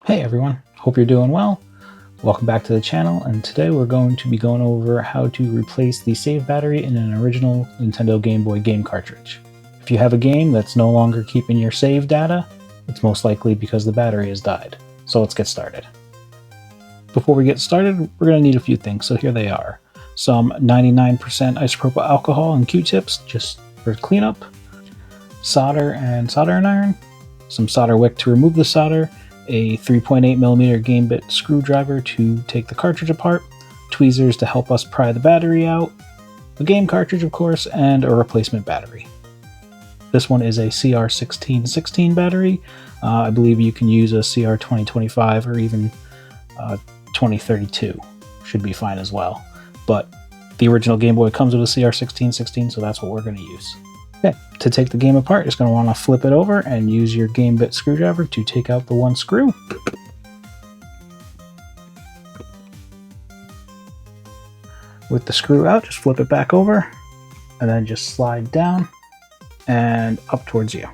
Hey everyone, hope you're doing well. Welcome back to the channel, and today we're going to be going over how to replace the save battery in an original Nintendo Game Boy game cartridge. If you have a game that's no longer keeping your save data, it's most likely because the battery has died. So let's get started. Before we get started, we're going to need a few things, so here they are. Some 99% isopropyl alcohol and Q-tips, just for cleanup, solder and soldering iron, some solder wick to remove the solder, a 3.8mm game bit screwdriver to take the cartridge apart, tweezers to help us pry the battery out, a game cartridge of course, and a replacement battery. This one is a CR1616 battery. I believe you can use a CR2025 or even 2032. Should be fine as well. But the original Game Boy comes with a CR1616, so that's what we're going to use. Okay, to take the game apart, you're just going to want to flip it over and use your game bit screwdriver to take out the one screw. With the screw out, just flip it back over and then just slide down and up towards you.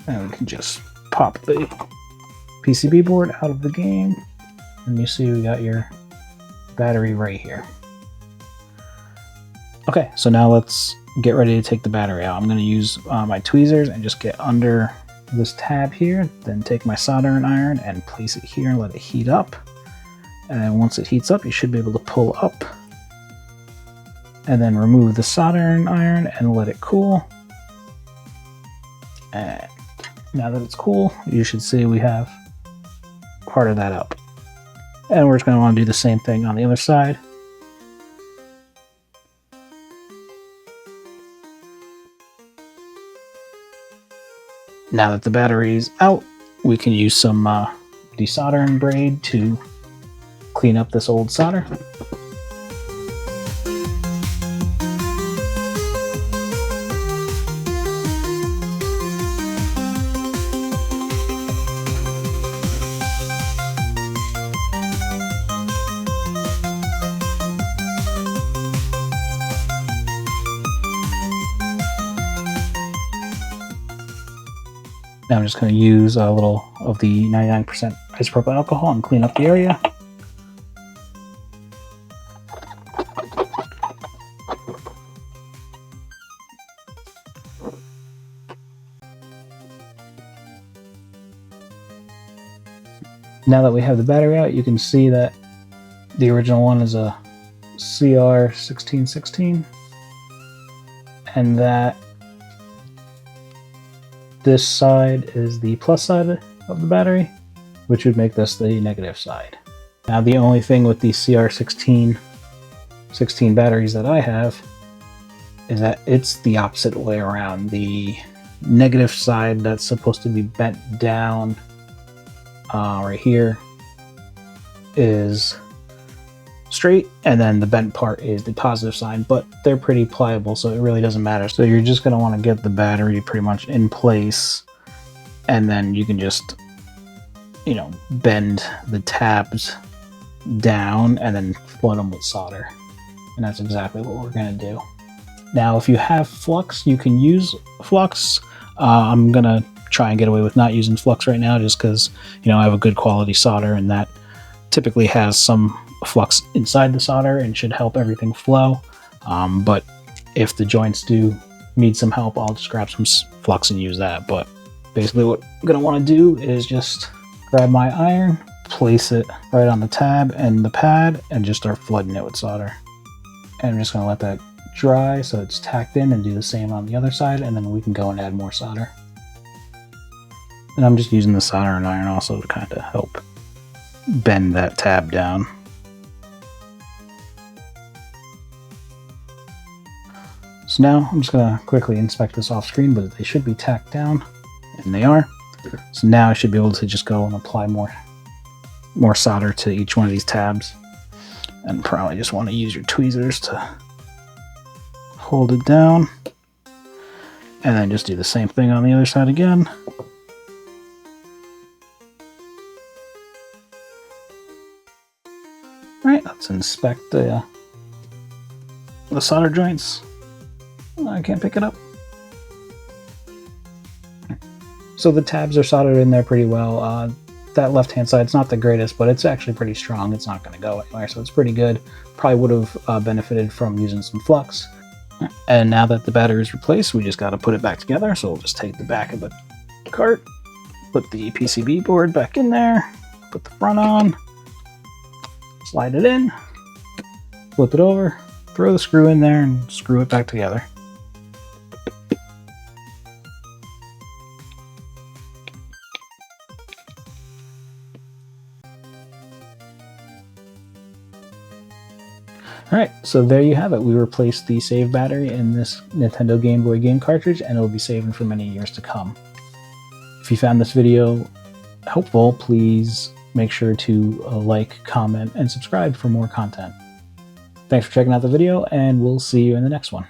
And we can just pop the PCB board out of the game, and you see we got your battery right here. Okay, so now let's get ready to take the battery out. I'm going to use my tweezers and just get under this tab here, then take my soldering iron and place it here and let it heat up. And then once it heats up, you should be able to pull up and then remove the soldering iron and let it cool. And now that it's cool, you should see we have part of that up. And we're just going to want to do the same thing on the other side. Now that the battery is out, we can use some desoldering braid to clean up this old solder. Now I'm just going to use a little of the 99% isopropyl alcohol and clean up the area. Now that we have the battery out, you can see that the original one is a CR1616, and that this side is the plus side of the battery, which would make this the negative side. Now the only thing with the CR16 batteries that I have is that it's the opposite way around. The negative side that's supposed to be bent down right here is straight, and then the bent part is the positive side, but they're pretty pliable, so it really doesn't matter. So you're just going to want to get the battery pretty much in place, and then you can just, you know, bend the tabs down and then flood them with solder. And that's exactly what we're going to do. Now, if you have flux, you can use flux. I'm going to try and get away with not using flux right now, just because, you know, I have a good quality solder, and that typically has some flux inside the solder and should help everything flow. But if the joints do need some help, I'll just grab some flux and use that. But basically what I'm going to want to do is just grab my iron, place it right on the tab and the pad, and just start flooding it with solder. And I'm just going to let that dry so it's tacked in, and do the same on the other side, and then we can go and add more solder. And I'm just using the soldering iron also to kind of help bend that tab down. So now I'm just going to quickly inspect this off screen, but they should be tacked down, and they are. So now I should be able to just go and apply more solder to each one of these tabs, and probably just want to use your tweezers to hold it down, and then just do the same thing on the other side again. Alright, let's inspect the the solder joints. I can't pick it up. So the tabs are soldered in there pretty well. That left-hand side's not the greatest, but it's actually pretty strong. It's not going to go anywhere, so it's pretty good. Probably would have benefited from using some flux. And now that the battery is replaced, we just got to put it back together. So we'll just take the back of the cart, put the PCB board back in there, put the front on, slide it in, flip it over, throw the screw in there, and screw it back together. Alright, so there you have it. We replaced the save battery in this Nintendo Game Boy game cartridge, and it'll be saving for many years to come. If you found this video helpful, please make sure to like, comment, and subscribe for more content. Thanks for checking out the video, and we'll see you in the next one.